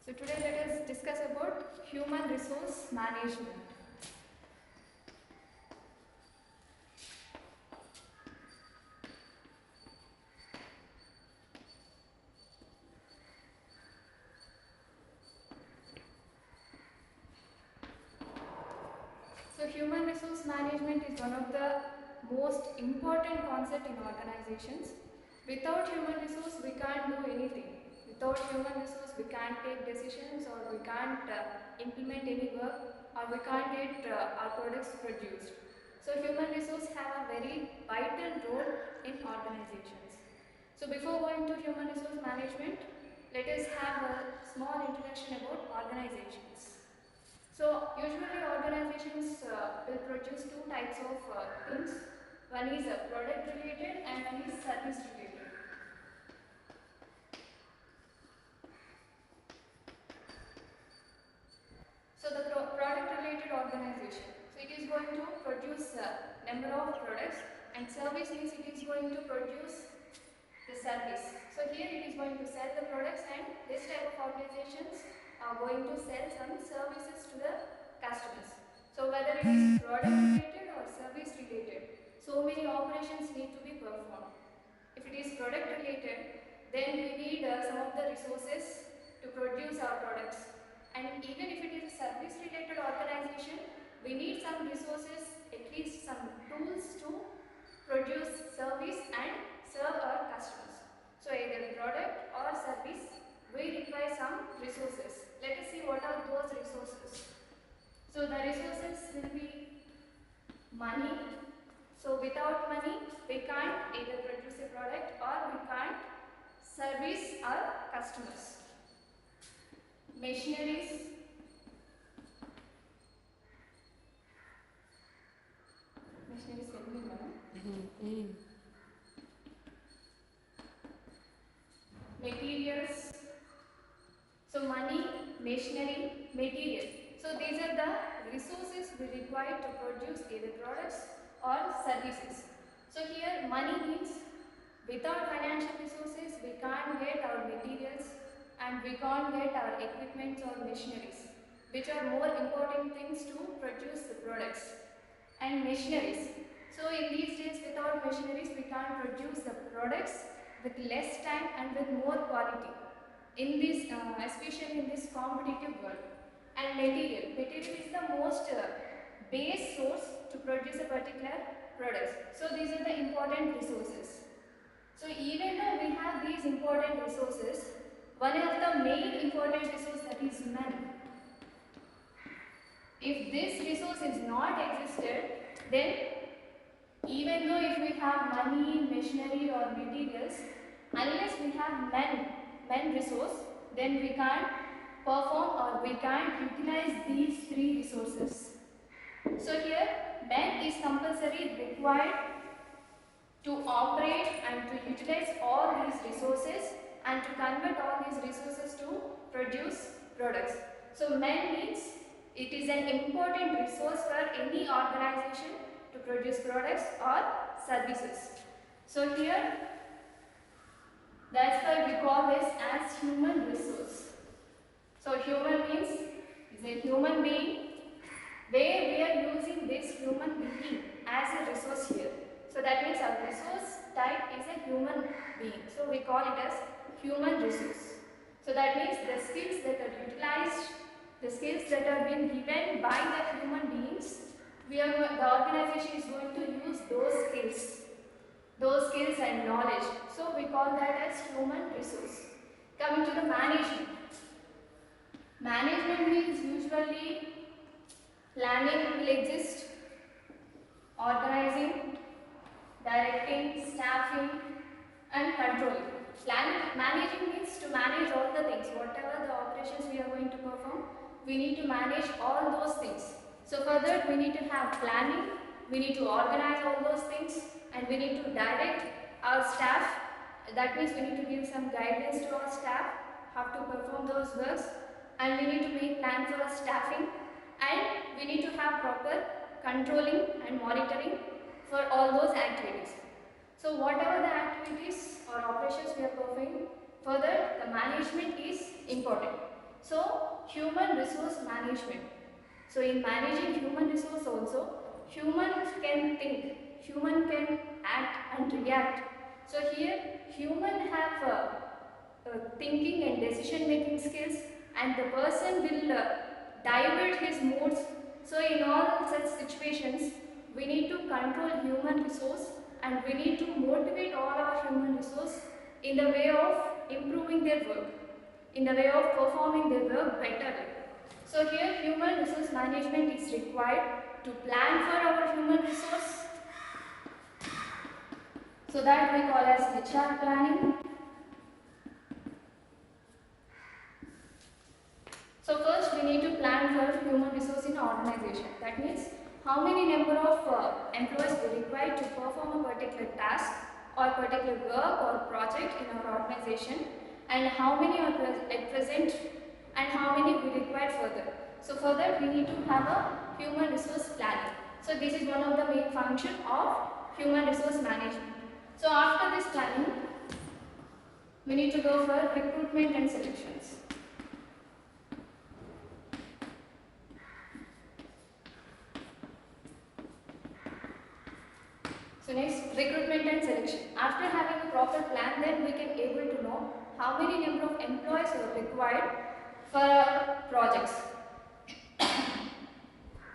So today let us discuss about human resource management. So human resource management is one of the most important concept in organizations. Without human resource we can't do anything. Without human resource we can't take decisions, or we can't implement any work, or we can't get our products produced. So human resource have a very vital role in organizations. So before going to human resource management, let us have a small introduction about organizations. So usually organizations will produce two types of things. One is product related and one is service related. So the product related organization, so it is going to produce a number of products, and service means it is going to produce the service. So here it is going to sell the products, and this type of organizations are going to sell some services to the customers. So whether it is product related or service related, so many operations need to be performed. If it is product related, then we need some of the resources to produce our products. And even if it is a service related organization, we need some resources, at least some tools to produce service and serve our customers. So either product or service, we require some resources. Let us see what are those resources. So the resources will be money. So without money, we can't either produce a product or we can't service our customers. Machineries. Materials. So money, machinery, material. So these are the resources we require to produce either products or services. So here money means without financial resources we can't get our materials and we can't get our equipment or machineries, which are more important things to produce the products. And machineries. So in these days without machineries we can't produce the products with less time and with more quality. In this, especially in this competitive world. And material. Material is the most base source to produce a particular product. So these are the important resources. So even though we have these important resources, one of the main important resource, that is money. If this resource is not existed, then even though if we have money, machinery or materials, unless we have men resource, then we can't perform or we can't utilize these three resources. So here men is compulsory required to operate and to utilize all these resources and to convert all these resources to produce products. So men means it is an important resource for any organization to produce products or services. So here, that's why we call this as human resource. So human means is a human being, where we are using this human being as a resource here. So that means our resource type is a human being. So we call it as human resource. So that means the skills that are utilized, the skills that are being given by the human beings, the organization is going to use those skills and knowledge. So we call that as human resource. Coming to the management. Management means usually planning will exist, organizing, directing, staffing and controlling. Managing means to manage all the things, whatever the operations we are going to perform, we need to manage all those things. So for that we need to have planning, we need to organize all those things, and we need to direct our staff. That means we need to give some guidance to our staff how to perform those works, and we need to make plans for staffing, and we need to have proper controlling and monitoring for all those activities. So whatever the activities or operations we are performing, further the management is important. So human resource management. So in managing human resource also, human can think, human can act and react. So here human have thinking and decision making skills, and the person will divert his moods. So in all such situations, we need to control human resource, and we need to motivate all our human resource in the way of improving their work, in the way of performing their work better. So here human resource management is required to plan for our human resource. So that we call as HR planning. So first we need to plan for human resource in organization. That means how many number of employees we require to perform a particular task or particular work or project in our organization, and how many are at present and how many we require further. So for that we need to have a human resource planning. So this is one of the main function of human resource management. So after this planning, we need to go for recruitment and selections. So next, recruitment and selection. After having a proper plan, then we can able to know how many number of employees are required for our projects.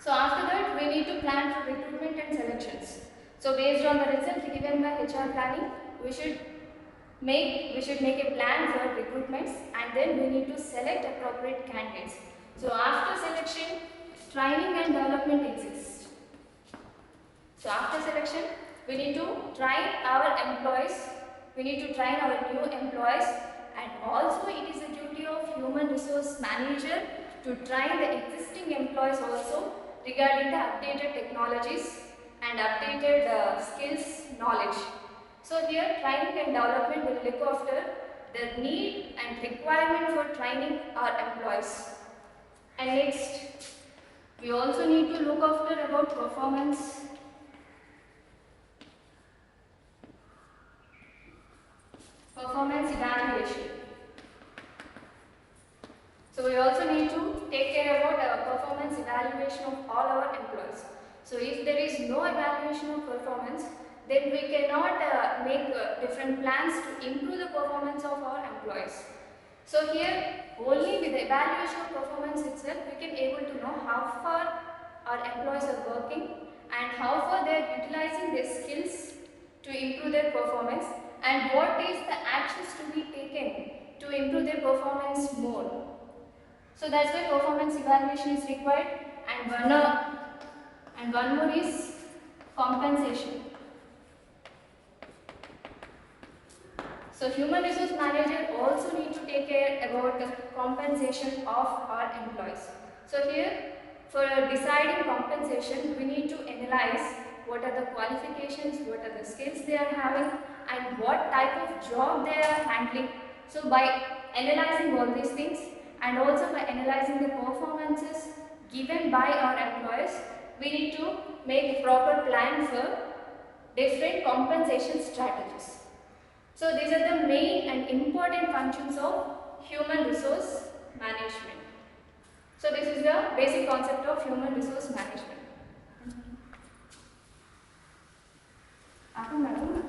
So after that, we need to plan for recruitment and selections. So based on the results given by HR planning, we should make a plan for recruitments, and then we need to select appropriate candidates. So after selection, training and development exists. So after selection, we need to train our employees, we need to train our new employees, and also it is a duty of human resource manager to train the existing employees also regarding the updated technologies and updated skills knowledge. So here training and development will look after the need and requirement for training our employees. And next, we also need to look after about performance. Performance evaluation. So we also need to take care about performance evaluation of all our employees. So if there is no evaluation of performance, then we cannot make different plans to improve the performance of our employees. So here only with the evaluation of performance itself we can able to know how far our employees are working and how far they are utilizing their skills to improve their performance, and what is the actions to be taken to improve their performance more. So that's why performance evaluation is required, and one more is compensation. So human resource manager also need to take care about the compensation of our employees. So here for deciding compensation, we need to analyze what are the qualifications, what are the skills they are having, and what type of job they are handling. So by analyzing all these things, and also by analyzing the performances given by our employees, we need to make a proper plan for different compensation strategies. So these are the main and important functions of human resource management. So this is the basic concept of human resource management. Madam.